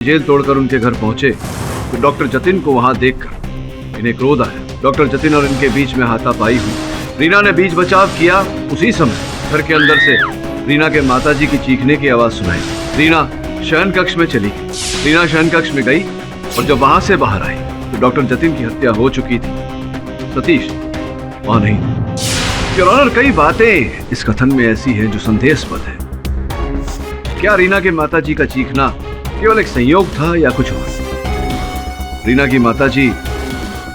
Jail तोड़कर उनके घर पहुंचे तो डॉक्टर जतिन को वहां देखकर इन्हें क्रोध आया। डॉक्टर जतिन और इनके बीच में हाथापाई हुई। रीना ने बीच बचाव किया। उसी समय घर के अंदर से रीना के माताजी की चीखने की आवाज सुनाई। रीना शयन कक्ष में चली गई। रीना शयन कक्ष में गई और जब वहां से बाहर आई तो डॉक्टर जतिन की हत्या हो चुकी थी। सतीश वहां नहीं। योर ऑनर, कई बातें इस कथन में ऐसी हैं जो संदेहास्पद है। क्या रीना के माताजी का चीखना केवल एक संयोग था या कुछ और? रीना की माताजी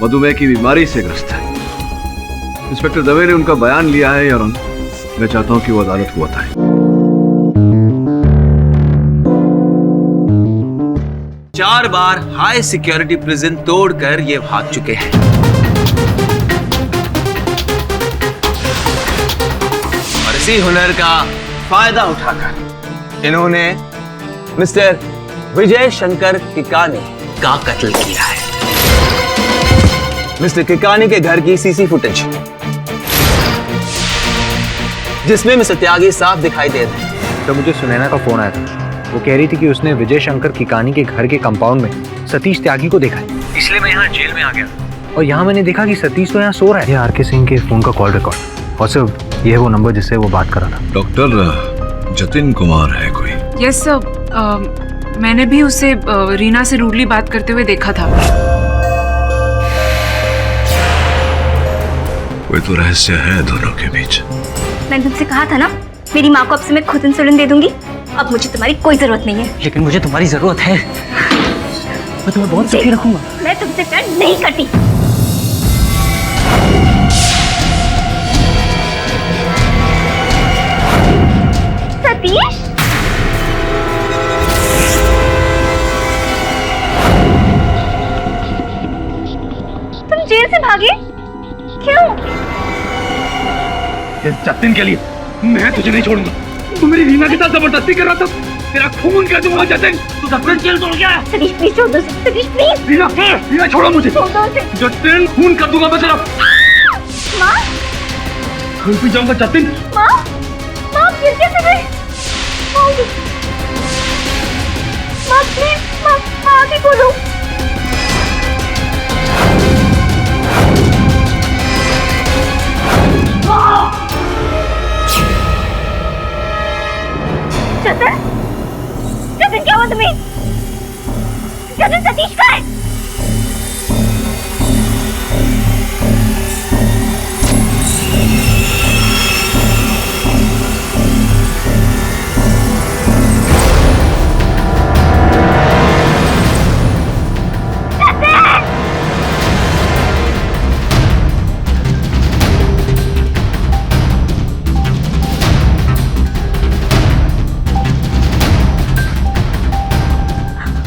मधुमेह की बीमारी से ग्रस्त है। इंस्पेक्टर दवे ने उनका बयान लिया है और मैं चाहता हूं कि वो अदालत को बताए। चार बार हाई सिक्योरिटी प्रिजन तोड़कर ये भाग चुके हैं। और इसी हुनर का फायदा उठाकर इन्होंने मिस्टर विजय शंकर किकानी का कत्ल किया है। मिस्टर किकानी के घर की सीसी फुटेज जिसमें मिस्टर त्यागी साफ दिखाई दे रहे हैं। तो मुझे सुनैना का फोन आया था। वो कह रही थी कि उसने विजय शंकर किकानी के घर के कंपाउंड में सतीश त्यागी को देखा है। इसलिए मैं यहाँ जेल में आ गया और यहाँ मैंने देखा कि सतीश तो यहाँ सो रहा है। ये आर.के. सिंह के फोन का कॉल रिकॉर्ड और सिर्फ ये है वो नंबर जिससे वो बात कर रहा था। डॉक्टर जतिन कुमार है कोई? यस सर, मैंने भी उसे रीना से रूडली बात करते हुए देखा था। कोई तो रहस्य है दोनों के बीच। मैंने तुमसे कहा था ना, मेरी माँ को अब से मैं खुद इंसुलिन दे दूंगी। अब मुझे तुम्हारी कोई जरूरत नहीं है। लेकिन मुझे तुम्हारी जरूरत है। मैं तुम्हें बहुत सुखी रखूंगा। मैं तुमसे प्यार नहीं करती। सतीश, तुम जेल से भागे क्यों? जतिन के लिए मैं तुझे नहीं छोड़ूंगा। तू मेरी रीना के साथ जबरदस्ती कर रहा था। तेरा खून कर दूंगा जतिन। तू सपने जेल तोड़ गया। सतीश प्लीज छोड़ दो। सतीश प्लीज। रीना छोड़ो मुझे। छोड़ दो उसे। जतिन खून कर दूंगा मैं तेरा। माँ, खून पी जाऊंगा जतिन। माँ, माँ गिर कैसे गए? माँ प्लीज, माँ आगे बोलो। जतिन, जतिन क्या हुआ तुम्हें? जतिन, सतीश कहाँ है?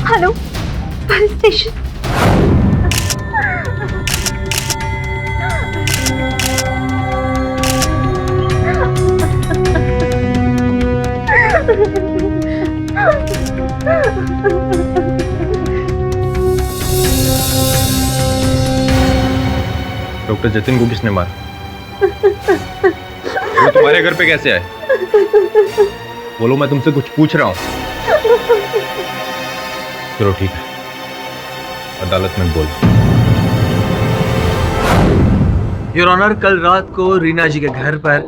Hello, police station. Doctor Jatin को किसने मारा? वो तुम्हारे घर पे कैसे आए? बोलो, मैं तुमसे कुछ पूछ रहा हूँ। चलो ठीक है, अदालत में बोल। योर ऑनर, कल रात को रीना जी के घर पर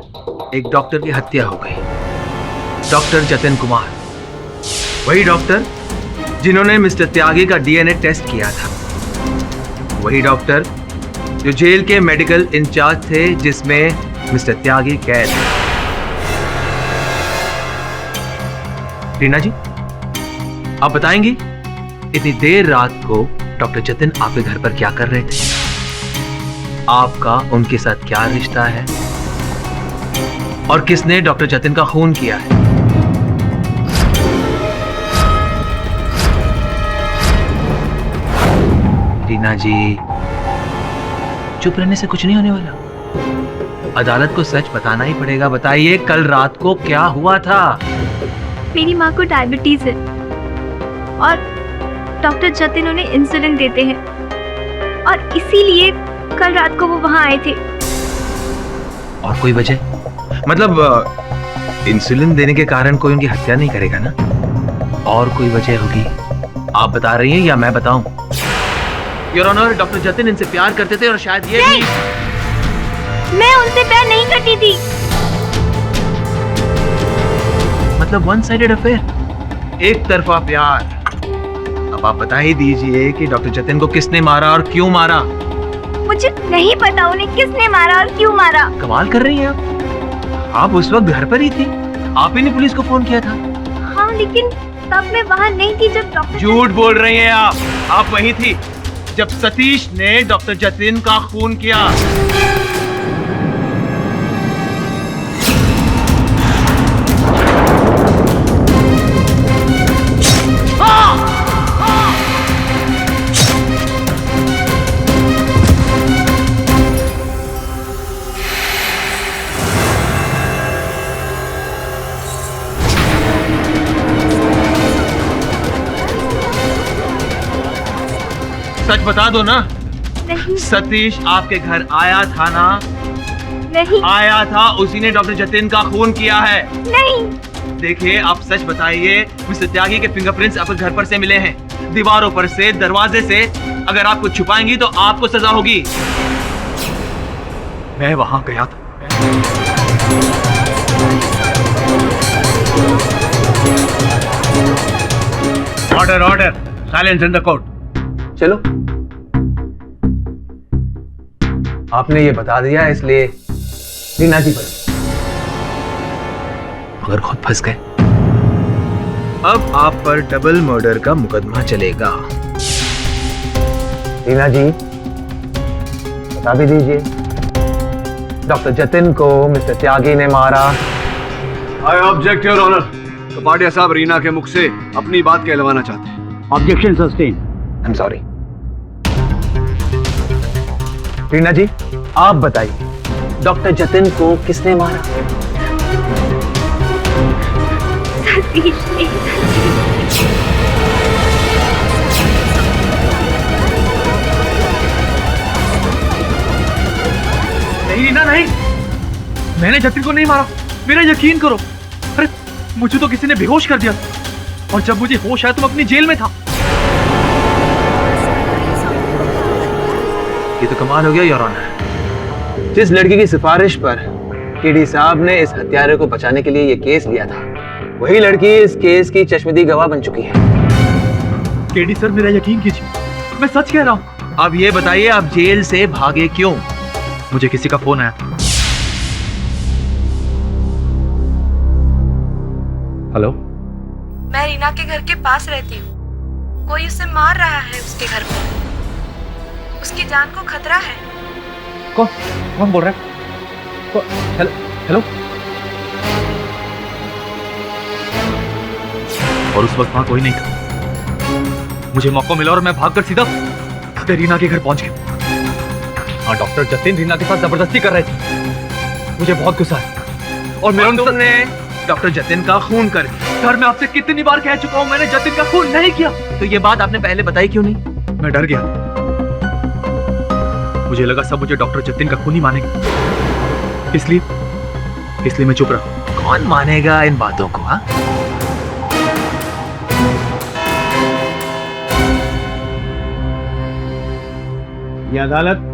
एक डॉक्टर की हत्या हो गई। डॉक्टर जतिन कुमार, वही डॉक्टर जिन्होंने मिस्टर त्यागी का डीएनए टेस्ट किया था। वही डॉक्टर जो जेल के मेडिकल इंचार्ज थे जिसमें मिस्टर त्यागी कैद है। रीना जी, आप बताएंगी इतनी देर रात को डॉक्टर जतिन आपके घर पर क्या कर रहे थे? आपका उनके साथ क्या रिश्ता है? और किसने डॉक्टर जतिन का खून किया है? रीना जी, चुप रहने से कुछ नहीं होने वाला। अदालत को सच बताना ही पड़ेगा। बताइए, कल रात को क्या हुआ था? मेरी माँ को डायबिटीज है और डॉक्टर जतिन उन्हें इंसुलिन देते हैं और इसीलिए कल रात को वो वहां आए थे। और कोई वजह? मतलब इंसुलिन देने के कारण कोई उनकी हत्या नहीं करेगा ना? और कोई वजह होगी? आप बता रही हैं या मैं बताऊं? योर ऑनर, डॉक्टर जतिन इनसे प्यार करते थे और शायद ये भी... मैं उनसे प्यार नहीं करती थी। मतलब वन साइडेड अफेयर, एक तरफा प्यार। अब आप बता ही दीजिए कि डॉक्टर जतिन को किसने मारा और क्यों मारा? मुझे नहीं पता उन्हें किसने मारा और क्यों मारा। कमाल कर रही हैं आप उस वक्त घर पर ही थी, आप ही ने पुलिस को फोन किया था। हाँ, लेकिन तब मैं वहाँ नहीं थी जब डॉक्टर... झूठ बोल रही हैं आप वहीं थी जब सतीश ने डॉक्टर जतिन का खून किया। सच बता दो ना। नहीं। सतीश आपके घर आया था ना? नहीं। आया था, उसी ने डॉक्टर जतिन का खून किया है। नहीं। देखिए, आप सच बताइए, मिस्टर त्यागी के फिंगरप्रिंट्स आपके घर पर से मिले हैं, दीवारों पर से, दरवाजे से। अगर आप कुछ छुपाएंगी तो आपको सजा होगी। मैं वहां गया था। Order order, silence in the court. चलो, आपने ये बता दिया इसलिए रीना जी पर मगर खुद फंस गए। अब आप पर डबल मर्डर का मुकदमा चलेगा। रीना जी, बता भी दीजिए, डॉक्टर जतिन को मिस्टर त्यागी ने मारा। I object your honour. Kapadia साहब रीना के मुख से अपनी बात कहलवाना चाहते हैं। Objection sustain. I am sorry. Reena ji, आप बताइए, डॉक्टर जतिन को किसने मारा? सतीश ने। नहीं रीना, नहीं, मैंने जतिन को नहीं मारा, मेरा यकीन करो। अरे मुझे तो किसी ने बेहोश कर दिया और जब मुझे होश आया तो मैं अपनी जेल में था। ये तो कमाल हो गया योर ऑनर। जिस लड़की की सिफारिश पर केडी साहब ने इस हत्यारे को बचाने के लिए ये केस लिया था, वही लड़की इस केस की चश्मदीद गवाह बन चुकी है। केडी सर, मेरा यकीन कीजिए, मैं सच कह रहा हूँ। अब ये बताइए, आप जेल से भागे क्यों? मुझे किसी का फोन आया था। हेलो, मैं रीना के घर के पास रहती हूँ। कोई उसे मार रहा है उसके घर पर। उसकी जान को खतरा है। कौन कौन बोल रहा है? Hello hello. और उस वक्त वहां कोई नहीं था। मुझे मौका मिला और मैं भागकर सीधा रीना के घर पहुंच गया। हाँ, डॉक्टर जतिन रीना के साथ जबरदस्ती कर रहे थे। मुझे बहुत गुस्सा है और मेरा तुमने डॉक्टर जतिन का खून कर दिया। सर, मैं आपसे कितनी बार कह चुका हूं, मैंने जतिन का खून नहीं किया। तो ये बात आपने पहले बताई क्यों नहीं? मैं डर गया। मुझे लगा सब मुझे डॉक्टर जतिन का खून ही मानेगा, इसलिए मैं चुप रहा। कौन मानेगा इन बातों को? हाँ, यह अदालत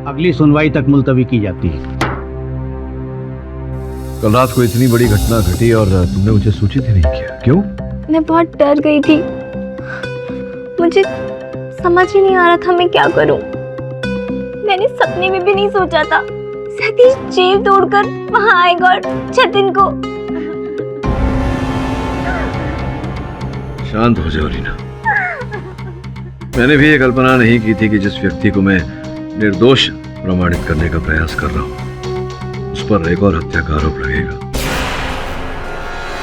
अगली सुनवाई तक मुलतवी की जाती है। कल रात को इतनी बड़ी घटना घटी और तुमने मुझे सूचित ही नहीं किया, क्यों? मैं बहुत डर गई थी। मुझे समझ ही नहीं आ रहा था मैं क्या करूं। मैंने सपने में भी नहीं सोचा था सतीश जेल तोड़कर वहां आएगा और जतिन को... शांत हो जाओ रीना। मैंने भी ये कल्पना नहीं की थी कि जिस व्यक्ति को मैं निर्दोष प्रमाणित करने का प्रयास कर रहा हूं उस पर एक और हत्या का आरोप लगेगा।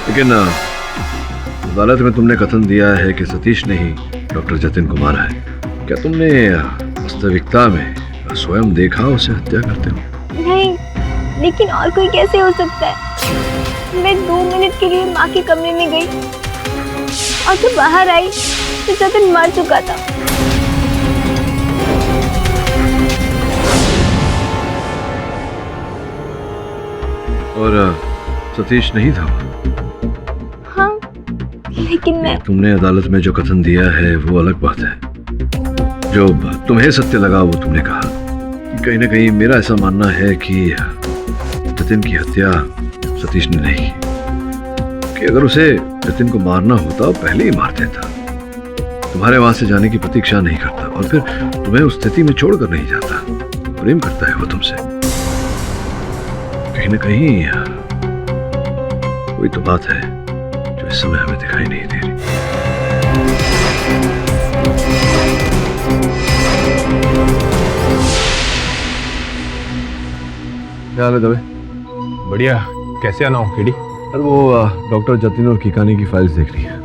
लेकिन अदालत में तुमने कथन दिया है कि सतीश ने ही डॉक्टर जतिन को मारा है। क्या तुमने वास्तविकता में स्वयं देखा उसे हत्या करते हो? नहीं, लेकिन और कोई कैसे हो सकता है? मैं 2 मिनट के लिए माँ के कमरे में गई और जब बाहर आई तो जतिन मर चुका था। और सतीश नहीं था? हाँ, लेकिन मैं तुमने अदालत में जो कथन दिया है वो अलग बात है। जो तुम्हें सत्य लगा वो तुमने कहा। कहीं ना कहीं मेरा ऐसा मानना है कि जतिन की हत्या सतीश ने नहीं की। कि अगर उसे जतिन को मारना होता पहले ही मार देता। तुम्हारे वहां से जाने की प्रतीक्षा नहीं करता और फिर तुम्हें उस स्थिति में छोड़कर नहीं जाता। प्रेम करता है वो तुमसे। कहीं ना कहीं कोई तो बात है जो इस समय हमें दिखाई नहीं दे रही। क्या हाल है दवे? बढ़िया। कैसे आना हो केडी? अरे वो डॉक्टर जतिन और किकानी की फाइल्स देख रही है।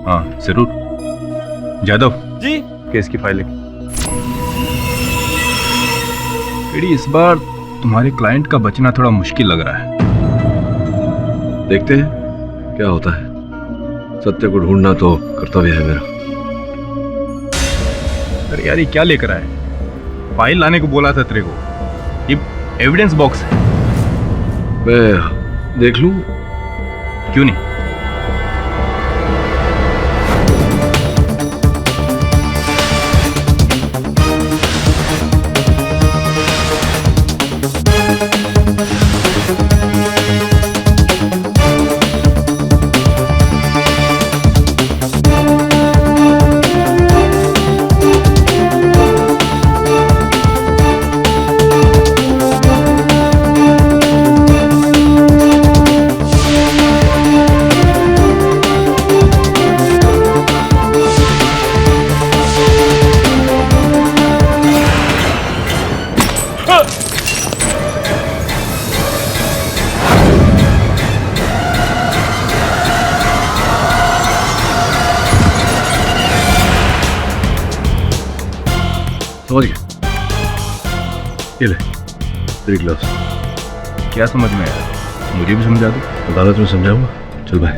हाँ जरूर। जादव जी। केस की फाइल लेके। केडी इस बार तुम्हारे क्लाइंट का बचना थोड़ा मुश्किल लग रहा है। देखते हैं क्या होता है। सत्य को ढूंढना तो कर्तव्य है मेरा। अरे यार ये क्या लेकर आए? फाइल लाने को बोला था तेरे को। ये एविडेंस बॉक्स है। मैं देख लूं? क्यों नहीं? समझ गया। ये ले तेरी ग्लव्स। क्या समझ में आया? मुझे भी समझा दो। अदालत में समझाऊंगा। चल भाई।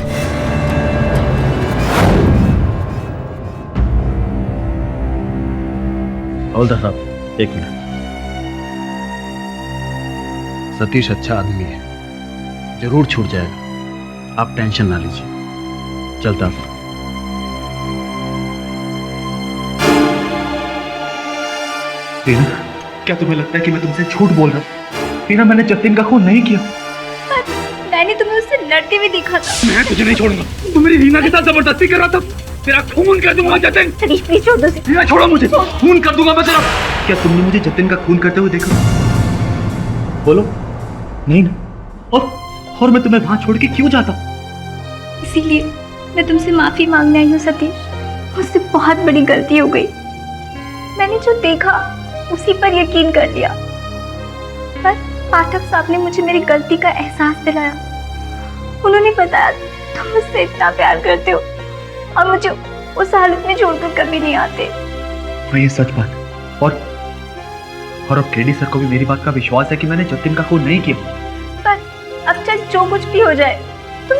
हवलदार साहब एक मिनट। सतीश अच्छा आदमी है, जरूर छूट जाएगा। आप टेंशन ना लीजिए। चलता हूं। रीना, क्या तुम्हें लगता है कि मैं तुमसे झूठ बोल रहा हूँ? रीना, मैंने जतिन का खून नहीं किया। मैंने तुम्हें उससे लड़ते हुए देखा था। मैं तुझे नहीं छोड़ूंगा। तू मेरी रीना के साथ जबरदस्ती कर रहा था। तेरा खून कर दूंगा जतिन। सतीश प्लीज छोड़ दो उसे। रीना छोड़ो मुझे। खून कर दूंगा मैं तेरा। क्या तुमने मुझे जतिन का खून करते हुए देखा? बोलो। नहीं ना। और मैं तुम्हें वहां छोड़ के क्यों जाता? इसीलिए मैं तुमसे माफी मांगने आई हूँ सतीश। मुझसे बहुत बड़ी गलती हो गई। मैंने जो देखा उसी पर यकीन कर लिया। पर पाठक साहब ने मुझे मेरी गलती का एहसास दिलाया। उन्होंने बताया तुम मुझसे इतना प्यार करते हो और मुझे उस हालत में छोड़कर कभी नहीं आते। हाँ ये सच बात है। और अब केडी सर को भी मेरी बात का विश्वास है कि मैंने जतिन का खून नहीं किया। पर अब चाहे जो कुछ भी हो जाए तुम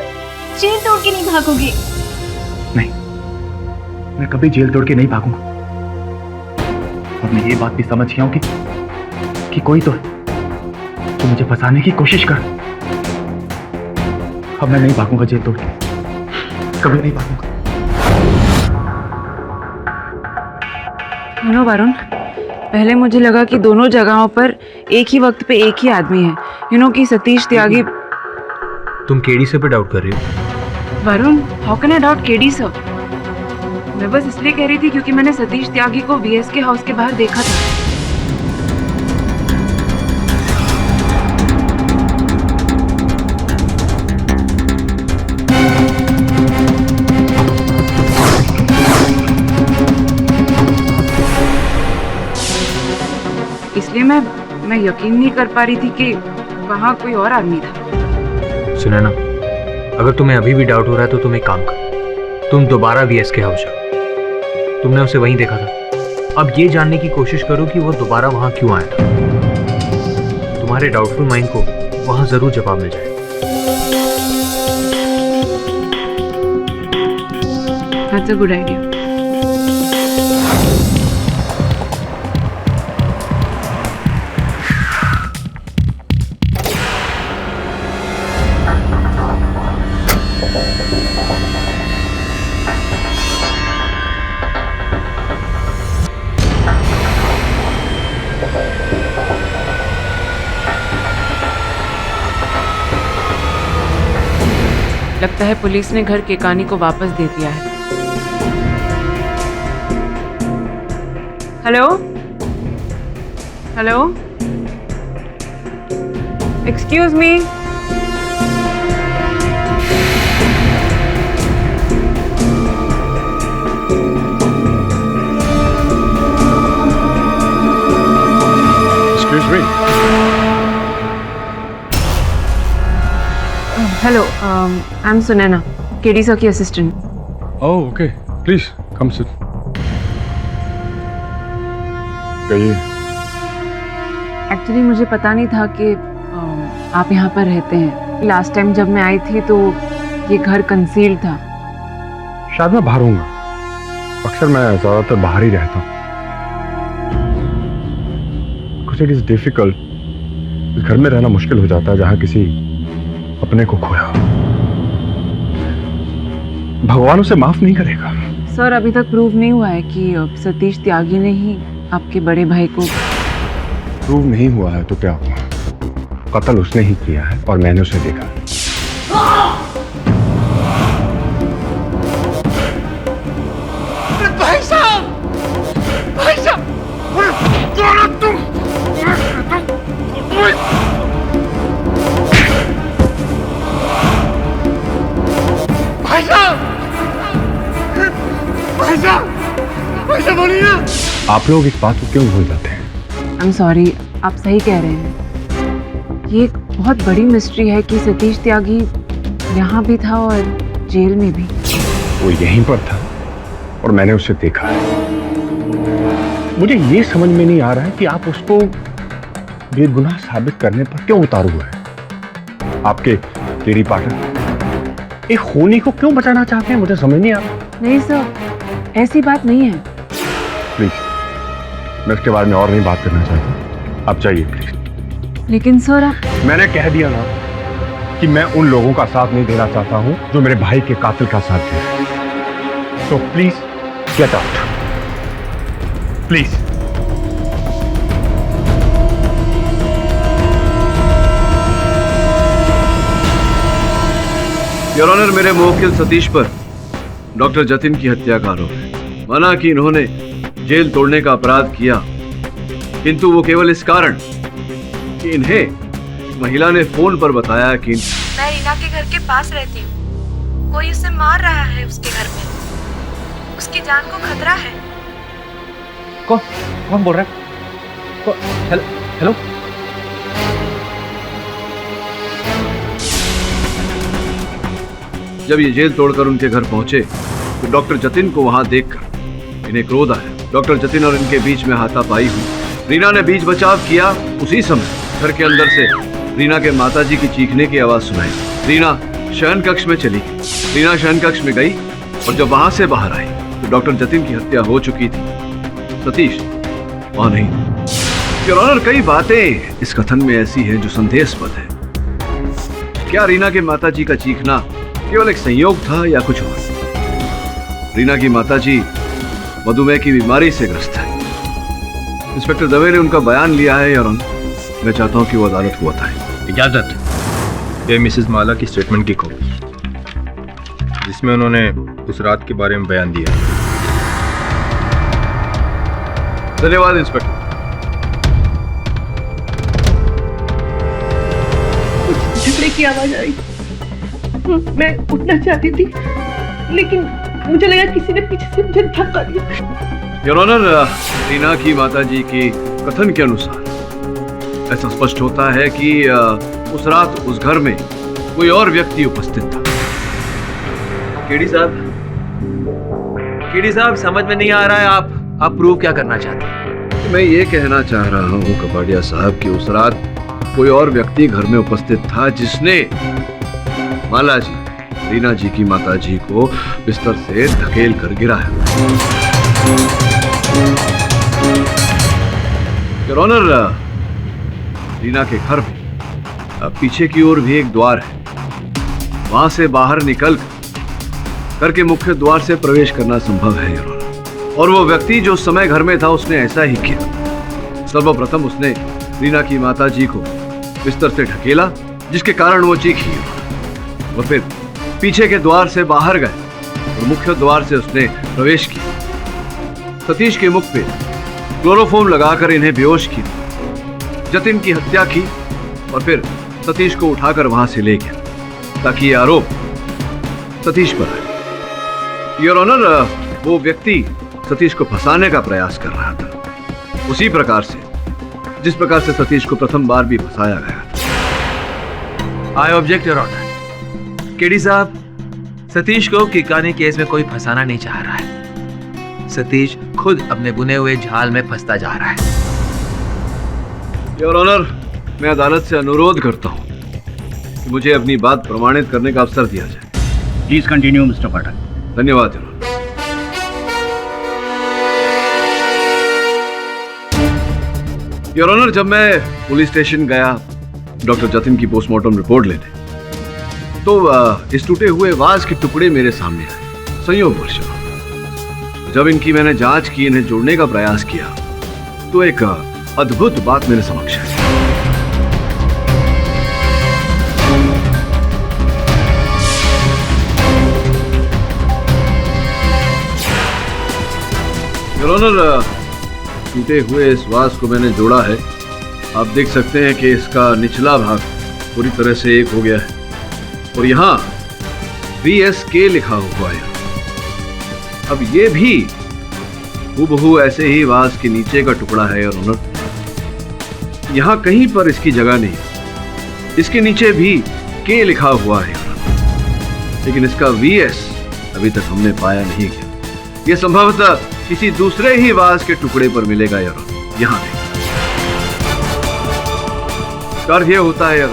जेल तोड़ के नहीं भागोगे। नहीं, मैं कभी जेल तोड़ के नहीं भागूंगा। और मैं ये बात भी समझ गया हूं कि कोई तो है जो मुझे फंसाने की कोशिश कर। अब मैं नहीं भागूंगा जेल तोड़ के। कभी नहीं भागूंगा। सुनो वरुण, पहले मुझे लगा कि दोनों जगहों पर एक ही वक्त पे एक ही आदमी है। कि सतीश त्यागी। तुम केडी से पे डाउट कर रही हो? Varun, how can I doubt KD sir? मैं बस इसलिए कह रही थी क्योंकि मैंने सतीश त्यागी को वीएसके हाउस के बाहर देखा था। इसलिए मैं यकीन नहीं कर पा रही थी कि वहां कोई और आदमी था। सुनैना, अगर तुम्हें अभी भी डाउट हो रहा है तो तुम एक काम करो। तुम दोबारा वीएसके हाउस जाओ। तुमने उसे वहीं देखा था। अब ये जानने की कोशिश करो कि वो दोबारा वहां क्यों आया था। तुम्हारे डाउटफुल माइंड को वहां जरूर जवाब मिल जाएगा। That's a good idea. लगता है पुलिस ने घर केकानी को वापस दे दिया है। Hello hello, excuse me. Excuse me. Hello, I am Sunaina, KD sir की assistant. Oh, okay. Please come sit. कहिए। एक्चुअली मुझे पता नहीं था कि आप यहाँ पर रहते हैं। लास्ट टाइम जब मैं आई थी तो ये घर कंसील्ड था। शायद मैं बाहर हूँगा। अक्सर मैं ज़्यादातर बाहर ही रहता हूँ। कुछ इट इज़ डिफिकल्ट। घर में रहना मुश्किल हो जाता है जहाँ किसी अपने को खोया। भगवान उसे माफ नहीं करेगा। सर, अभी तक प्रूव नहीं हुआ है कि सतीश त्यागी ने ही आपके बड़े भाई को। प्रूव नहीं हुआ है तो क्या हुआ? कत्ल उसने ही किया है और मैंने उसे देखा। भाई साहब, भाई साहब, तुम भाई साहब, भाई साहब, भाई साहब बोलिए ना। आप लोग इस बात को क्यों भूल जाते हैं? आई एम सॉरी, आप सही कह रहे हैं। ये एक बहुत बड़ी मिस्ट्री है कि सतीश त्यागी यहाँ भी था और जेल में भी। वो यहीं पर था और मैंने उसे देखा है। मुझे ये समझ में नहीं आ रहा है कि आप उसको बेगुनाह साबित करने पर क्यों उतारू हुए हैं? आपके तेरी पार्टनर एक खूनी को क्यों बचाना चाहते हैं? मुझे समझ नहीं आ रहा। नहीं सर, ऐसी बात नहीं है। प्लीज, मैं इसके बारे में और नहीं बात करना चाहता। आप जाइए प्लीज। लेकिन सर, मैंने कह दिया ना कि मैं उन लोगों का साथ नहीं देना चाहता हूं जो मेरे भाई के कातिल का साथ दे रहे हैं। तो please get out, please. Your honour, मेरे मुवक्किल सतीश पर डॉक्टर जतिन की हत्या का आरोप है। माना कि इन्होंने जेल तोड़ने का अपराध किया, किंतु वो केवल इस कारण कि इन्हें महिला ने फोन पर बताया कि मैं रीना के घर के पास रहती हूँ, कोई उसे मार रहा है उसके घर में, उसकी जान को खतरा है। कौन कौन बोल रहा है? Hello hello. जब ये जेल तोड़कर उनके घर पहुंचे तो डॉक्टर जतिन को वहां देखकर इन्हें क्रोध आया। डॉक्टर जतिन और इनके बीच में हाथापाई हुई। रीना ने बीच बचाव किया। उसी समय घर के अंदर से रीना के माताजी की चीखने की आवाज सुनाई। रीना शयन कक्ष में चली गई। रीना शयन कक्ष में गई और जब वहां से बाहर आई तो डॉक्टर जतिन की हत्या हो चुकी थी। सतीश वहां नहीं। योर ऑनर, कई बातें इस कथन में ऐसी हैं जो संदेहास्पद है। क्या रीना के माताजी का चीखना केवल एक संयोग था या कुछ और? रीना की माताजी मधुमेह की बीमारी से ग्रस्त है। इंस्पेक्टर दवे ने उनका बयान लिया है योर ऑनर। मैं चाहता हूं कि वो अदालत को बताएं। इजाजत। ये मिसेस माला की स्टेटमेंट की कॉपी, जिसमें उन्होंने उस रात के बारे में बयान दिया। धन्यवाद इंस्पेक्टर। झगड़े की आवाज आई। मैं उठना चाहती थी लेकिन मुझे लगा किसी ने पीछे से मुझे धक्का दिया। योर ऑनर, रीना की माताजी के कथन के अनुसार ऐसा स्पष्ट होता है कि उस रात उस घर में कोई और व्यक्ति उपस्थित था। केडी साहब, समझ में नहीं आ रहा है आप प्रूव क्या करना चाहते हैं? मैं ये कहना चाह रहा हूँ कपाडिया साहब कि उस रात कोई और व्यक्ति घर में उपस्थित था जिसने माला जी, रीना जी की माताजी को बिस्तर से धकेल कर गिराया। योर ऑनर, रीना के घर में पीछे की ओर भी एक द्वार है। वहां से बाहर निकल कर के मुख्य द्वार से प्रवेश करना संभव है योर ऑनर। और वो व्यक्ति जो उस समय घर में था उसने ऐसा ही किया। सर्वप्रथम उसने रीना की माताजी को बिस्तर से ढकेला, जिसके कारण वो चीखी, और फिर पीछे के द्वार से बाहर गए और मुख्य द्वार से उसने प्रवेश किया। सतीश के मुख पे क्लोरोफॉर्म लगाकर इन्हें बेहोश किया, जतिन की हत्या की और फिर सतीश को उठाकर वहां से ले गया ताकि ये आरोप सतीश पर आए। योर ऑनर, वो व्यक्ति सतीश को फंसाने का प्रयास कर रहा था, उसी प्रकार से जिस प्रकार से सतीश को प्रथम बार भी फंसाया गया था। I object your honour. KD साहब, सतीश को किकानी केस में कोई फंसाना नहीं चाह रहा है। सतीश खुद अपने बुने हुए जाल में फंसता जा रहा है। योर ऑनर, मैं अदालत से अनुरोध करता हूं कि मुझे अपनी बात प्रमाणित करने का अवसर दिया जाए। प्लीज कंटिन्यू मिस्टर पाठक। धन्यवाद योर ऑनर। योर ऑनर, जब मैं पुलिस स्टेशन गया डॉक्टर जतिन की पोस्टमार्टम रिपोर्ट लेने, तो इस टूटे हुए वाज के टुकड़े मेरे सामने आए संयोगवश। जब इनकी मैंने जांच की, इन्हें जोड़ने का प्रयास किया, तो एक अद्भुत बात मेरे समक्ष आई। योर ऑनर, टूटे हुए इस वास को मैंने जोड़ा है। आप देख सकते हैं कि इसका निचला भाग पूरी तरह से एक हो गया है और यहाँ VSK लिखा हुआ है। अब ये भी हूबहू ऐसे ही वास के नीचे का टुकड़ा है योर ऑनर। यहाँ कहीं पर इसकी जगह नहीं। इसके नीचे भी K लिखा हुआ है, लेकिन इसका VS अभी तक हमने पाया नहीं गया। ये संभवतः किसी दूसरे ही वास के टुकड़े पर मिलेगा यार। यहाँ कर ये होता है यार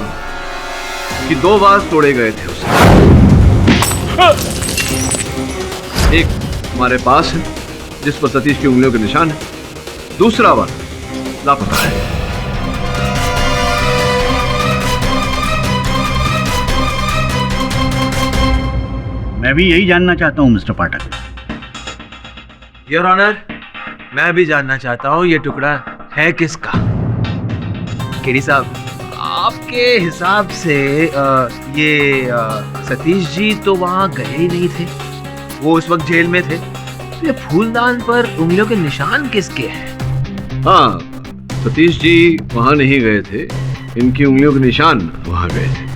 कि दो वास तोड़े गए थे उससे। एक हमारे पास है जिस पर सतीश की उंगलियों के निशान है, दूसरा वास लापता है। मैं भी यही जानना चाहता हूं मिस्टर पाठक। योर ऑनर, मैं भी जानना चाहता हूँ ये टुकड़ा है किसका। केडी साहब, आपके हिसाब से ये सतीश जी तो वहाँ गए ही नहीं थे, वो उस वक्त जेल में थे। तो ये फूलदान पर उंगलियों के निशान किसके हैं? हाँ, सतीश जी वहाँ नहीं गए थे, इनकी उंगलियों के निशान वहाँ गए थे।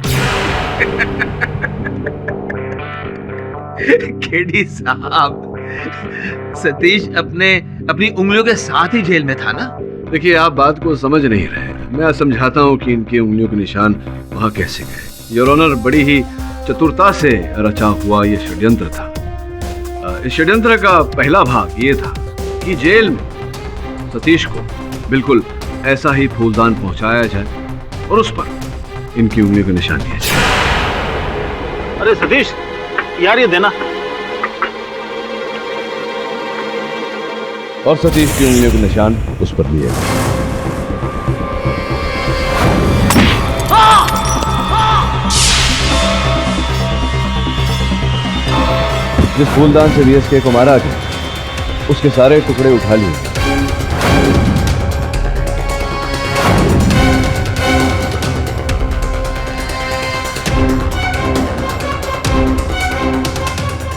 केडी साहब, सतीश अपनी उंगलियों के साथ ही जेल में था ना? देखिए, आप बात को समझ नहीं रहे। मैं समझाता हूँ कि इनकी उंगलियों के निशान वहाँ कैसे गए। योर ऑनर, बड़ी ही चतुरता से रचा हुआ ये षड्यंत्र था। इस षड्यंत्र का पहला भाग ये था कि जेल में सतीश को बिल्कुल ऐसा ही फूलदान पहुंचाया जाए और उस पर इनकी उंगलियों के निशान दिए जाए। अरे सतीश यार, ये देना। और सतीश की उंगलियों के निशान उस पर लिए गए। जिस फूलदान से VSK को मारा गया, उसके सारे टुकड़े उठा लिए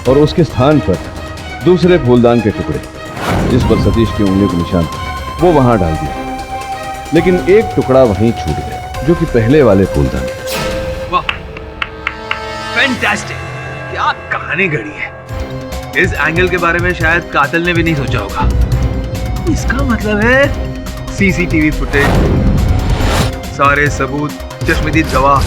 और उसके स्थान पर दूसरे फूलदान के टुकड़े जिस पर सतीश की उंगलियों के निशान वो वहां डाल दिया, लेकिन एक टुकड़ा वहीं छूट गया जो कि पहले वाले फूलदान। वाह, फैंटास्टिक! क्या कहानी घड़ी है। इस एंगल के बारे में शायद कातिल ने भी नहीं सोचा होगा। इसका मतलब है CCTV फुटेज, सारे सबूत, चश्मदीद गवाह,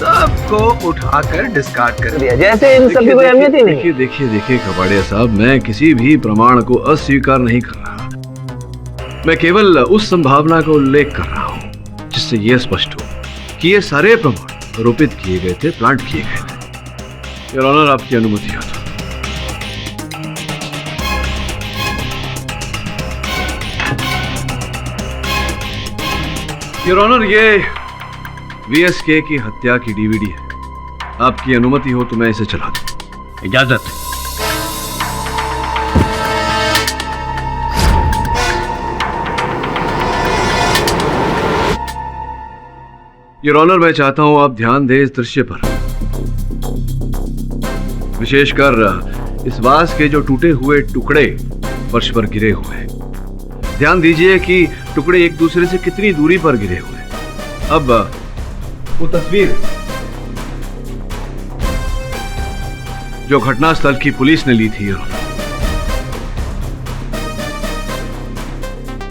सबको उठाकर डिस्कार्ड कर दिया, जैसे इन सभी कोई अहमियत ही नहीं। देखिए कबाड़िया साहब, मैं किसी भी प्रमाण को अस्वीकार नहीं कर रहा। मैं केवल उस संभावना का उल्लेख कर रहा हूं जिससे यह स्पष्ट हो कि ये सारे प्रमाण आरोपित किए गए थे, प्लांट किए गए थे। योर ऑनर, आपकी अनुमति हो तो। योर ऑनर, ये VSK की हत्या की DVD है। आपकी अनुमति हो तो मैं इसे चला दूं। इजाजत। योर ऑनर, मैं चाहता हूं आप ध्यान दें इस दृश्य पर। विशेषकर इस वास के जो टूटे हुए टुकड़े फर्श पर गिरे हुए हैं। ध्यान दीजिए कि टुकड़े एक दूसरे से कितनी दूरी पर गिरे हुए हैं। अब वो तस्वीर जो घटनास्थल की पुलिस ने ली थी,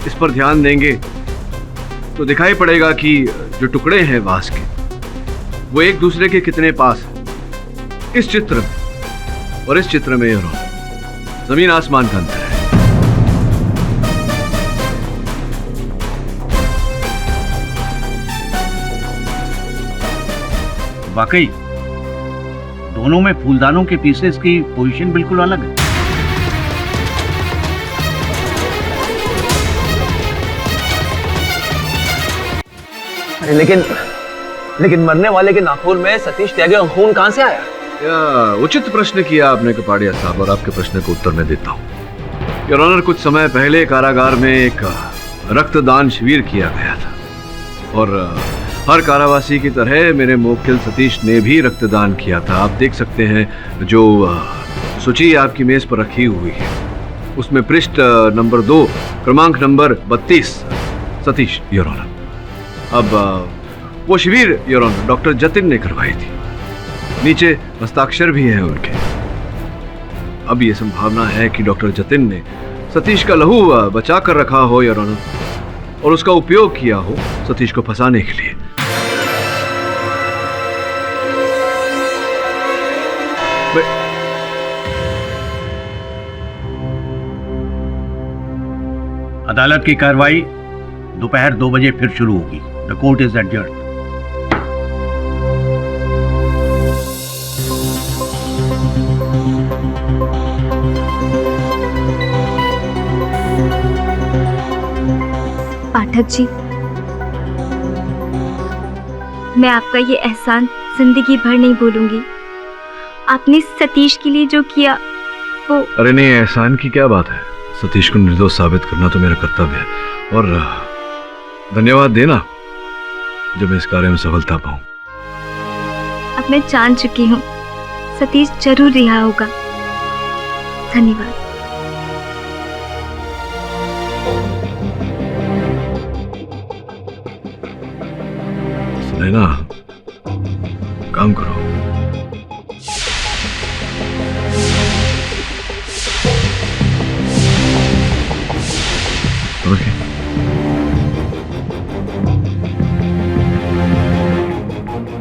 इस पर ध्यान देंगे तो दिखाई पड़ेगा कि जो टुकड़े हैं वास के वो एक दूसरे के कितने पास हैं। इस चित्र में और इस चित्र में जमीन आसमान का अंतर है। वाकई दोनों में फूलदानों के पीसेस की पोजीशन बिल्कुल अलग है। लेकिन मरने वाले के नाखून में सतीश त्यागी का खून कहां से आया? या उचित प्रश्न किया आपने कपाड़िया साहब, और आपके प्रश्न को उत्तर मैं देता हूँ। योर ऑनर, कुछ समय पहले कारागार में एक रक्तदान शिविर किया गया था और हर कारावासी की तरह मेरे मुवक्किल सतीश ने भी रक्तदान किया था। आप देख सकते हैं जो सूची आपकी मेज पर रखी हुई है, उसमें पृष्ठ नंबर 2 क्रमांक नंबर 32 सतीश, योर ऑनर। अब वो शिविर योर ऑनर डॉक्टर जतिन ने करवाई थी। नीचे हस्ताक्षर भी हैं उनके। अब ये संभावना है कि डॉक्टर जतिन ने सतीश का लहू बचा कर रखा हो योर ऑनर, और उसका उपयोग किया हो सतीश को फंसाने के लिए। अदालत की कार्रवाई दोपहर 2 बजे फिर शुरू होगी। The court is adjourned. Pathak ji, मैं आपका ये एहसान जिंदगी भर नहीं भूलूंगी। आपने सतीश के लिए जो किया वो... अरे नहीं, एहसान की क्या बात है। सतीश को निर्दोष साबित करना तो मेरा कर्तव्य है, और धन्यवाद देना जब मैं इस कार्य में सफलता पाऊं। अब मैं जान चुकी हूँ सतीश जरूर रिहा होगा। धन्यवाद। नैना, काम करो।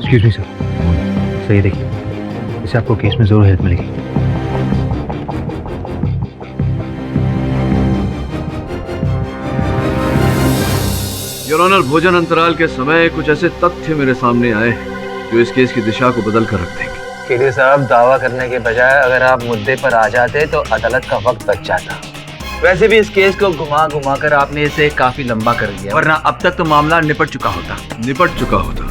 एक्सक्यूज मी सर, सही देखिए, इससे आपको केस में जरूर हेल्प मिलेगी। योर ऑनर, भोजन अंतराल के समय कुछ ऐसे तथ्य मेरे सामने आए जो इस केस की दिशा को बदल कर रख देंगे। केडी साहब, दावा करने के बजाय अगर आप मुद्दे पर आ जाते तो अदालत का वक्त बच जाता। वैसे भी इस केस को घुमा घुमा कर आपने इसे काफी लंबा कर दिया, वरना अब तक तो मामला निपट चुका होता।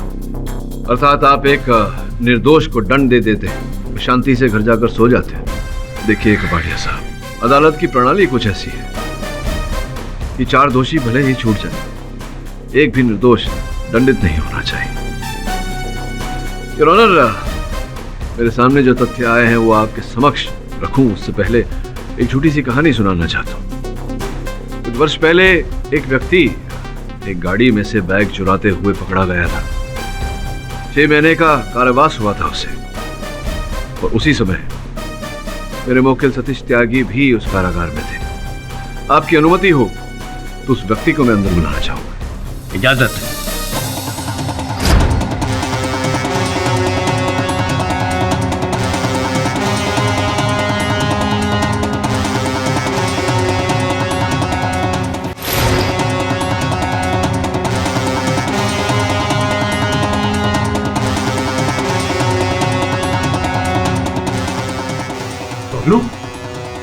अर्थात आप एक निर्दोष को दंड दे देते, शांति से घर जाकर सो जाते। देखिए कपाड़िया साहब, अदालत की प्रणाली कुछ ऐसी है कि 4 दोषी भले ही छूट जाए, एक भी निर्दोष दंडित नहीं होना चाहिए। योर ऑनर, मेरे सामने जो तथ्य आए हैं वो आपके समक्ष रखूं उससे पहले एक छोटी सी कहानी सुनाना चाहता हूं। कुछ वर्ष पहले एक व्यक्ति एक गाड़ी में से बैग चुराते हुए पकड़ा गया था। 6 महीने का कारावास हुआ था उसे, और उसी समय मेरे मुवक्किल सतीश त्यागी भी उस कारागार में थे। आपकी अनुमति हो तो उस व्यक्ति को मैं अंदर बुलाना चाहूंगा। इजाजत।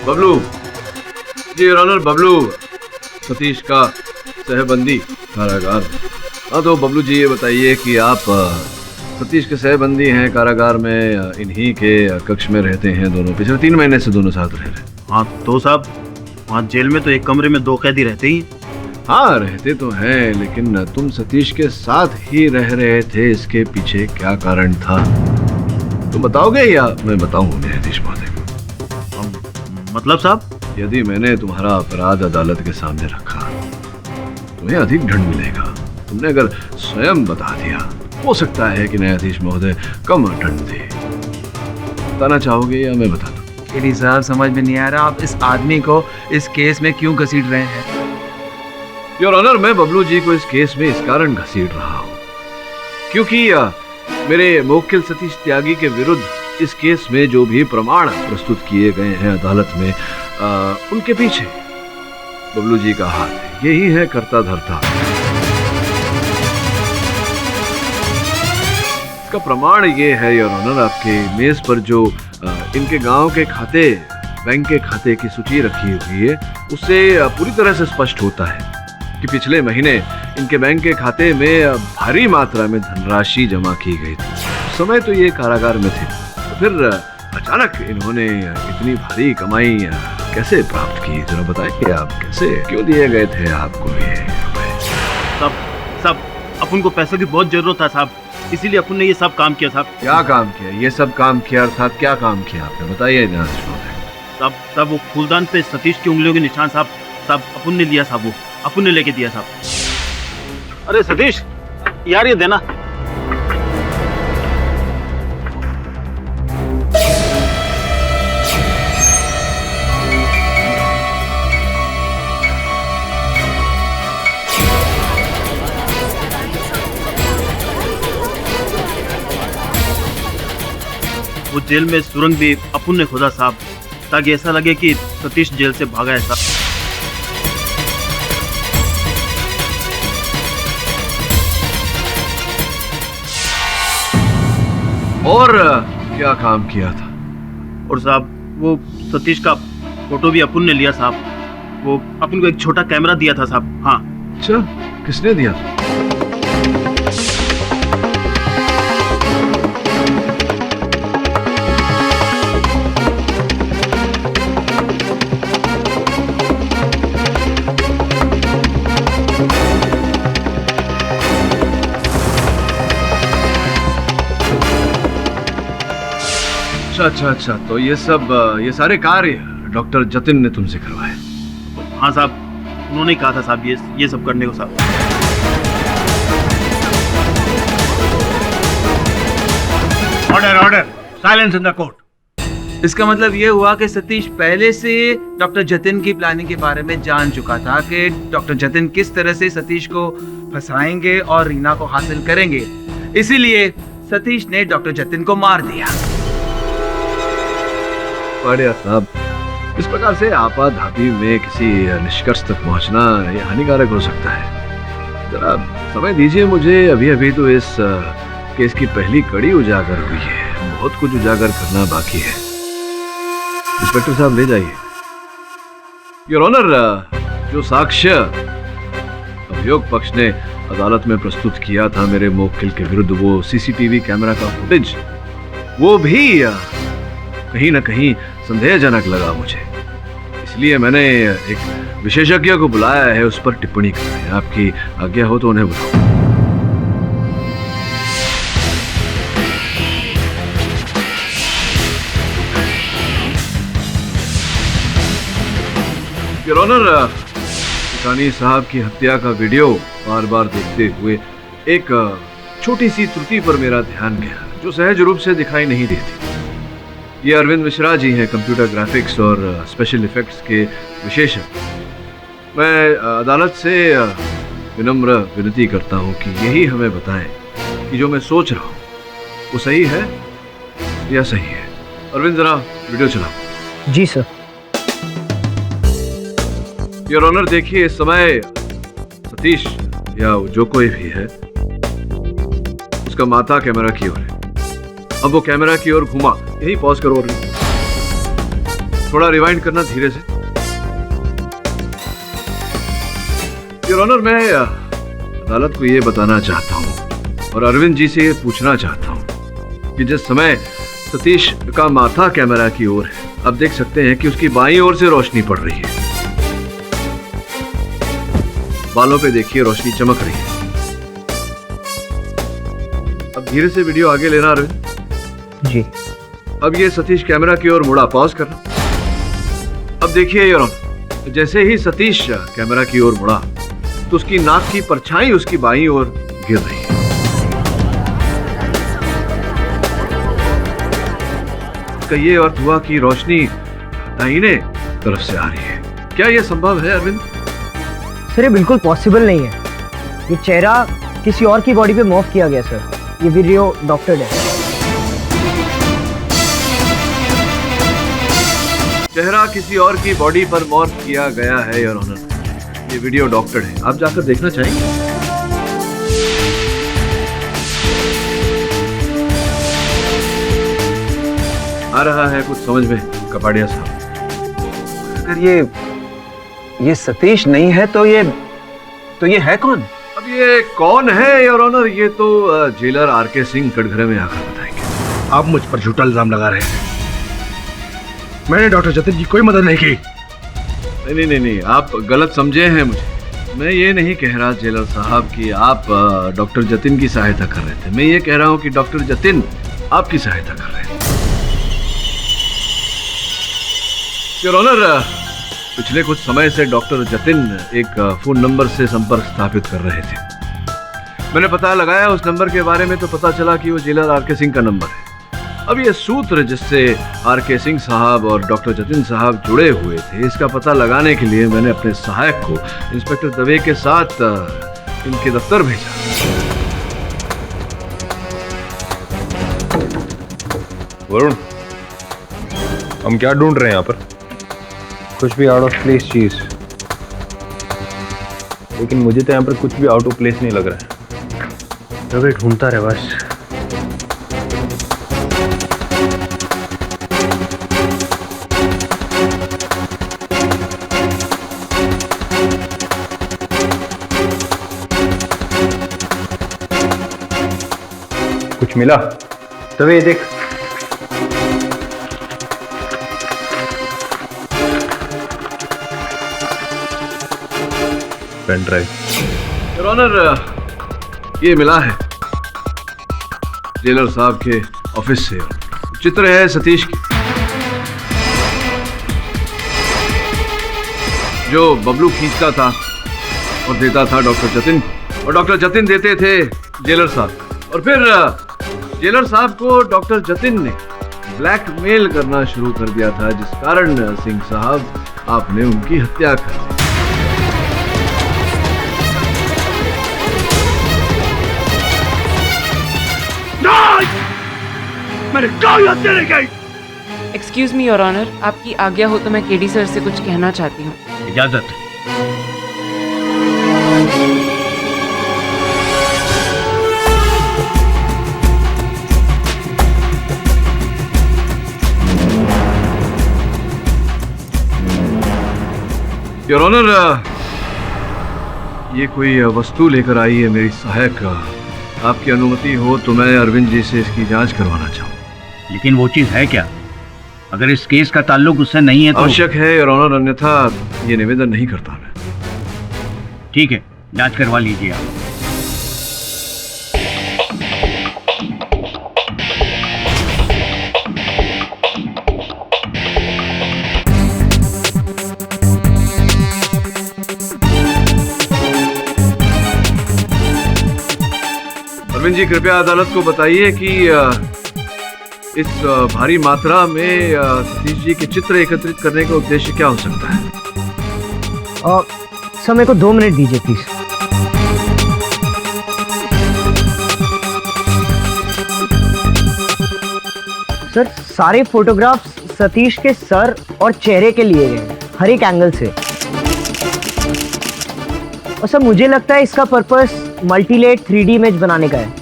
बबलू जी, योर ऑनर, बबलू सतीश का सहबंदी कारागार। हाँ तो बबलू जी, ये बताइए कि आप सतीश के सहबंदी हैं, कारागार में इन्हीं के कक्ष में रहते हैं दोनों, पिछले 3 महीने से दोनों साथ रह रहे हैं। हाँ तो साहब, वहाँ जेल में तो एक कमरे में 2 कैदी रहते ही। हाँ रहते तो हैं, लेकिन तुम सतीश के साथ ही रह रहे थे, इसके पीछे क्या कारण था? तुम बताओगे या मैं बताऊं न्यायाधीश महोदय? मतलब साहब? यदि मैंने तुम्हारा अपराध अदालत के सामने रखा, तुम्हें अधिक दंड मिलेगा। तुमने अगर स्वयं बता दिया, हो सकता है कि न्यायाधीश महोदय कम दंड दे। बताना चाहोगे या मैं बता दूं? केडी साहब, समझ में नहीं आ रहा आप इस आदमी को इस केस में क्यों घसीट रहे हैं? योर ऑनर, मैं बबलू जी को इस केस में इस कारण घसीट रहा हूं क्योंकि मेरे मुवक्किल सतीश त्यागी के विरुद्ध इस केस में जो भी प्रमाण प्रस्तुत किए गए हैं अदालत में, उनके पीछे बबलू जी का हाथ है। यही है कर्ता धर्ता। इसका प्रमाण ये है योर ऑनर, आपके मेज पर जो इनके गांव के खाते, बैंक के खाते की सूची रखी हुई है, उससे पूरी तरह से स्पष्ट होता है कि पिछले महीने इनके बैंक के खाते में भारी मात्रा में धनराशि जमा की गई थी। उस समय तो ये कारागार में थे, तो फिर अचानक इन्होंने इतनी भारी कमाई कैसे प्राप्त की? जरा बताइए आप, कैसे, क्यों दिए गए थे आपको ये रुपए? साहब, अपन को पैसों की बहुत जरूरत था साहब, इसीलिए अपन ने ये सब काम किया साहब। क्या काम किया? ये सब काम किया अर्थात क्या काम किया आपने? बताइए न्यायाधीश महोदय। साहब वो फूलदान पे सतीश की उंगलियों के निशान साहब अपन ने लिया साहब, वो अपन ने लेके दिया साहब। अरे सतीश यार, ये देना। वो जेल में सुरंग भी अपन ने खोदा साहब, ताकि ऐसा लगे कि सतीश जेल से भागा है साहब। और क्या काम किया था? और साहब वो सतीश का फोटो भी अपन ने लिया साहब, वो अपन को एक छोटा कैमरा दिया था साहब। हाँ। अच्छा, किसने दिया? अच्छा, तो ये सारे कार्य डॉक्टर जतिन ने तुमसे करवाए? हाँ साहब, उन्होंने कहा था साहब ये सब करने को साहब। Order, silence in the court. इसका मतलब ये हुआ कि सतीश पहले से डॉक्टर जतिन की प्लानिंग के बारे में जान चुका था कि डॉक्टर जतिन किस तरह से सतीश को फंसाएंगे और रीना को हासिल करेंगे, इसीलिए सतीश ने डॉक्टर जतिन को मार दिया। बढ़िया साहब, इस प्रकार से आपाधापी में किसी निष्कर्ष तक पहुंचना ये हानिकारक हो सकता है। जरा समय दीजिए मुझे, अभी तो इस केस की पहली कड़ी उजागर हुई है, बहुत कुछ उजागर करना बाकी है। इंस्पेक्टर साहब ले जाइए। योर ऑनर, जो साक्ष्य अभियोग पक्ष ने अदालत में प्रस्तुत किया था मेरे मुवक्किल के विरुद्ध, वो सीसीटीवी कैमरा का फुटेज, वो भी कहीं न कहीं संदेहजनक लगा मुझे। इसलिए मैंने एक विशेषज्ञ को बुलाया है उस पर टिप्पणी करने। आपकी आज्ञा हो तो उन्हें बुलाओ। योर ऑनर, किसानी साहब की हत्या का वीडियो बार बार देखते हुए एक छोटी सी त्रुटि पर मेरा ध्यान गया, जो सहज रूप से दिखाई नहीं देती। ये अरविंद मिश्रा जी हैं, कंप्यूटर ग्राफिक्स और स्पेशल इफेक्ट्स के विशेषज्ञ। मैं अदालत से विनम्र विनती करता हूं कि यही हमें बताएं कि जो मैं सोच रहा हूं वो सही है या सही है। अरविंद, जरा वीडियो चलाओ। जी सर। योर ऑनर, देखिए इस समय सतीश या जो कोई भी है, उसका माथा कैमरा की ओर है। अब वो कैमरा की ओर घुमा, यही पॉज करो और थोड़ा रिवाइंड करना धीरे से। योर ऑनर, मैं अदालत को ये बताना चाहता हूं और अरविंद जी से ये पूछना चाहता हूं कि जिस समय सतीश का माथा कैमरा की ओर है, आप देख सकते हैं कि उसकी बाईं ओर से रोशनी पड़ रही है। बालों पे देखिए, रोशनी चमक रही है। अब धीरे से वीडियो आगे लेना अरविंद। जी। अब ये सतीश कैमरा की ओर मुड़ा, पॉज करना। अब देखिए योर ऑनर, जैसे ही सतीश कैमरा की ओर मुड़ा तो उसकी नाक की परछाई उसकी बाईं ओर गिर रही है। कहिए और धुआं की रोशनी दाहिने तरफ से आ रही है। क्या यह संभव है अरविंद? सर ये बिल्कुल पॉसिबल नहीं है। ये चेहरा किसी और की बॉडी पे मॉर्फ किया गया सर। ये वीडियो डॉक्टर्ड है। चेहरा किसी और की बॉडी पर मॉर्फ किया गया है योर ऑनर। ये वीडियो डॉक्टर्ड है। आप जाकर देखना चाहेंगे? आ रहा है कुछ समझ में कपाड़िया साहब? अगर ये सतीश नहीं है तो ये है कौन? अब ये कौन है योर ऑनर, ये तो जेलर आरके सिंह कटघरे में आकर बताएंगे। आप मुझ पर झूठा इल्जाम लगा रहे हैं। मैंने डॉक्टर जतिन की कोई मदद नहीं की। नहीं, आप गलत समझे हैं मुझे। मैं ये नहीं कह रहा जेलर साहब कि आप डॉक्टर जतिन की सहायता कर रहे थे। मैं ये कह रहा हूँ कि डॉक्टर जतिन आपकी सहायता कर रहे थे। योर ऑनर, पिछले कुछ समय से डॉक्टर जतिन एक फोन नंबर से संपर्क स्थापित कर रहे थे। मैंने पता लगाया उस नंबर के बारे में तो पता चला कि वो जेलर आरके सिंह का नंबर है। अब ये सूत्र जिससे आरके सिंह साहब और डॉक्टर जतिन साहब जुड़े हुए थे, इसका पता लगाने के लिए मैंने अपने सहायक को इंस्पेक्टर दवे के साथ इनके दफ्तर भेजा। वरुण, हम क्या ढूंढ रहे हैं यहाँ पर? कुछ भी आउट ऑफ प्लेस चीज। लेकिन मुझे तो यहाँ पर कुछ भी आउट ऑफ प्लेस नहीं लग रहा है। रवि ढूंढता रहे बस। कुछ मिला? रवि देख। Pen drive. योर ऑनर, ये मिला है जेलर साहब के ऑफिस से। चित्र है सतीश की, जो बबलू खींचता था और देता था डॉक्टर जतिन को, और डॉक्टर जतिन देते थे जेलर साहब। और फिर जेलर साहब को डॉक्टर जतिन ने ब्लैकमेल करना शुरू कर दिया था, जिस कारण सिंह साहब आपने उनकी हत्या कर दी। मैंने कोई हत्या नहीं की। एक्सक्यूज मी योर ऑनर, आपकी आज्ञा हो तो मैं केडी सर से कुछ कहना चाहती हूँ। इजाजत। योर ऑनर, ये कोई वस्तु लेकर आई है मेरी सहायक। आपकी अनुमति हो तो मैं अरविंद जी से इसकी जांच करवाना चाहूँ। लेकिन वो चीज है क्या? अगर इस केस का ताल्लुक उससे नहीं है तो आवश्यक है योर ऑनर, अन्यथा ये निवेदन नहीं करता मैं। ठीक है, जांच करवा लीजिए आप। अरविंद जी, कृपया अदालत को बताइए कि इस भारी मात्रा में सतीश जी के चित्र एकत्रित करने का उद्देश्य क्या हो सकता है? सर मेरे को 2 मिनट दीजिए प्लीज। सर सारे फोटोग्राफ्स सतीश के सर और चेहरे के लिए गए हैं, हर एक एंगल से। और सर मुझे लगता है इसका पर्पस मल्टीलेट 3D इमेज बनाने का है,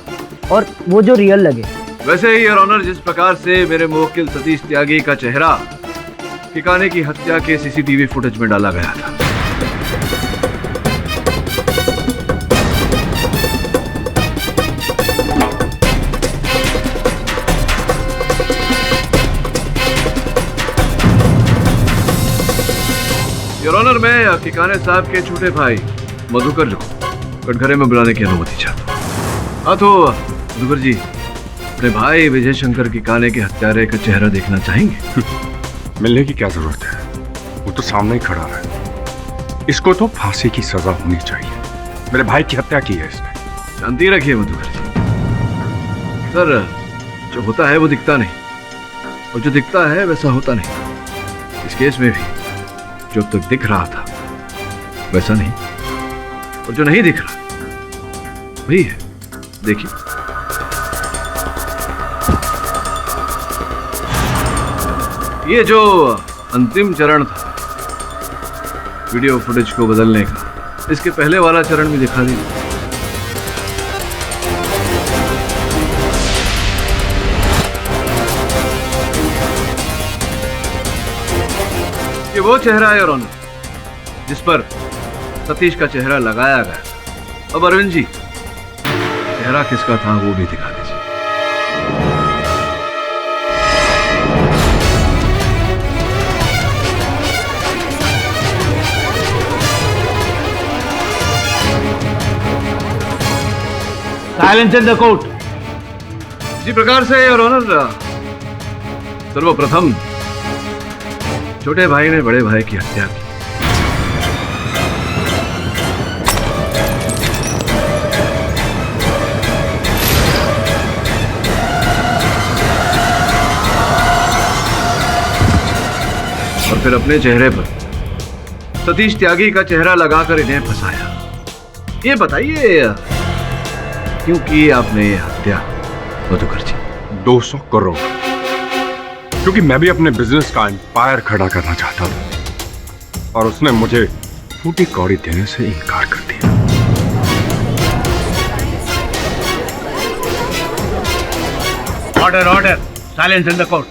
और वो जो रियल लगे। वैसे ही योर ऑनर, जिस प्रकार से मेरे मुवक्किल सतीश त्यागी का चेहरा ठिकाने की हत्या के सीसीटीवी फुटेज में डाला गया था, योर ऑनर, मैं ठिकाने साहब के छोटे भाई मधुकर को कटघरे में बुलाने की अनुमति चाहता हूँ। हाँ तो मधुकर जी, अपने भाई विजय शंकर किकाने के हत्यारे का चेहरा देखना चाहेंगे? मिलने की क्या जरूरत है, वो तो सामने ही खड़ा है। इसको तो फांसी की सजा होनी चाहिए। मेरे भाई की हत्या की है इसने। शांति रखिए मधुकर जी। सर, जो होता है वो दिखता नहीं, और जो दिखता है वैसा होता नहीं। इस केस में भी जो अब तक दिख रहा था वैसा नहीं, और जो नहीं दिख रहा वही है। देखिए, ये जो अंतिम चरण था वीडियो फुटेज को बदलने का, इसके पहले वाला चरण भी दिखा दीजिए। ये वो चेहरा है योर ऑनर, जिस पर सतीश का चेहरा लगाया गया। अब अरविंद जी, चेहरा किसका था वो भी दिखा दीजिए। Silence in the court. इसी प्रकार से योर ऑनर, सर्वप्रथम छोटे भाई ने बड़े भाई की हत्या की। और फिर अपने चेहरे पर सतीश त्यागी का चेहरा लगाकर इन्हें फंसाया। ये बताइए क्यों की आपने ये हत्या मधुकर जी? 200 करोड़, क्योंकि मैं भी अपने बिजनेस का एम्पायर खड़ा करना चाहता था, और उसने मुझे फूटी कौड़ी देने से इनकार कर दिया। Order order, silence in the court.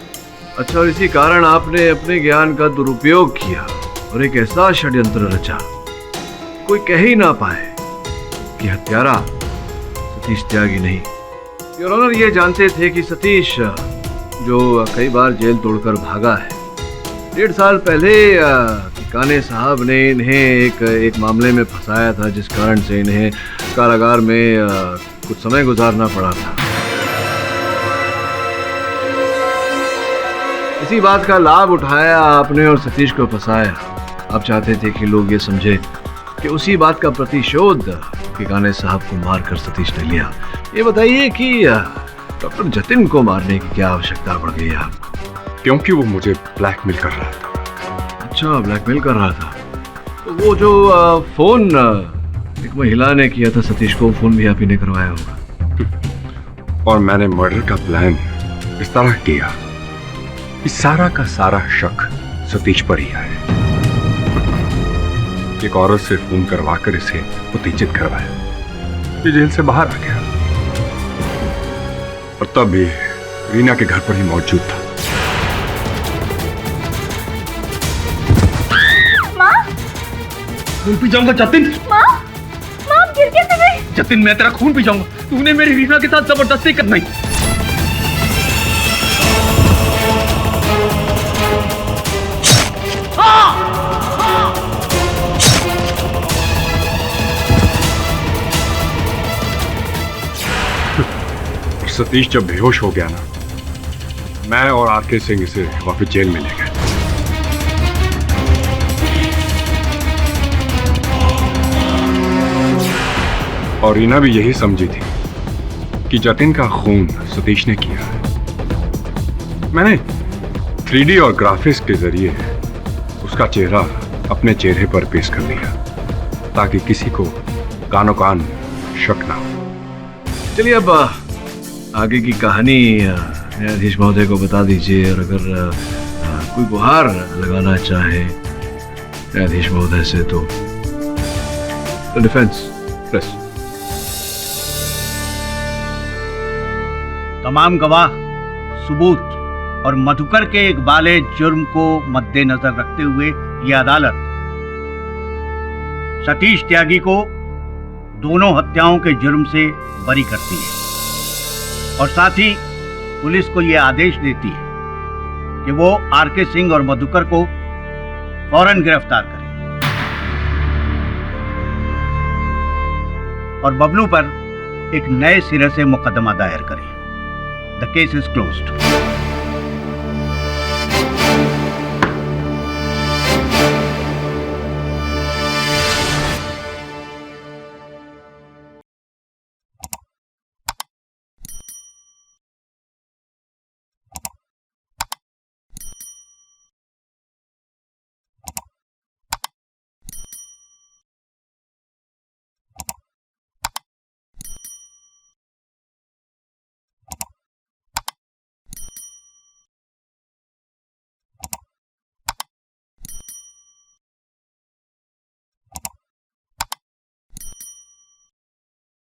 अच्छा, और इसी कारण आपने अपने ज्ञान का दुरुपयोग किया और एक ऐसा षड्यंत्र रचा कोई कह ही ना पाए कि हत्यारा सतीश त्यागी नहीं। योर ऑनर, ये जानते थे कि सतीश, जो कई बार जेल तोड़कर भागा है, 1.5 साल पहले किकाने साहब ने इन्हें एक मामले में फंसाया था, जिस कारण से इन्हें कारागार में कुछ समय गुजारना पड़ा था। इसी बात का लाभ उठाया आपने और सतीश को फंसाया। आप चाहते थे कि लोग ये समझे कि उसी बात का प्रतिशोध किकाने साहब को मारकर सतीश ने लिया। ये बताइए कि डॉक्टर जतिन को मारने की क्या आवश्यकता पड़ गई आपको? क्योंकि वो मुझे ब्लैकमेल कर रहा था। अच्छा, ब्लैकमेल कर रहा था। तो वो जो फोन एक महिला ने किया था सतीश को, फोन भी आप ही ने करवाया होगा। और मैंने मर्डर का प्लान इस तरह किया कि सारा का सारा शक सतीश पर ही है। एक औरत से फोन करवाकर इसे उत्तेजित करवाया। ये जेल से बाहर आ गया, और तब भी रीना के घर पर ही मौजूद था। माँ, खून पी जाऊंगा जतिन। माँ, माँ गिर कैसे गई? जतिन, मैं तेरा खून पी जाऊंगा। तूने मेरी रीना के साथ जबरदस्ती करना ही। सतीश जब बेहोश हो गया ना, मैं और आरके सिंह इसे वापस जेल में ले गए। और रीना भी यही समझी थी कि जतिन का खून सतीश ने किया है। मैंने 3D और ग्राफिक्स के जरिए उसका चेहरा अपने चेहरे पर पेश कर दिया, ताकि किसी को कानो कान शक ना हो। चलिए, अब आगे की कहानी न्यायाधीश महोदय को बता दीजिए, और अगर कोई गुहार लगाना चाहे न्यायाधीश महोदय से तो डिफेंस प्रेस। तमाम गवाह, सबूत और मधुकर के एक बाले जुर्म को मद्देनजर रखते हुए यह अदालत सतीश त्यागी को दोनों हत्याओं के जुर्म से बरी करती है, और साथ ही पुलिस को यह आदेश देती है कि वो आरके सिंह और मधुकर को फौरन गिरफ्तार करे और बबलू पर एक नए सिरे से मुकदमा दायर करे। The case is closed.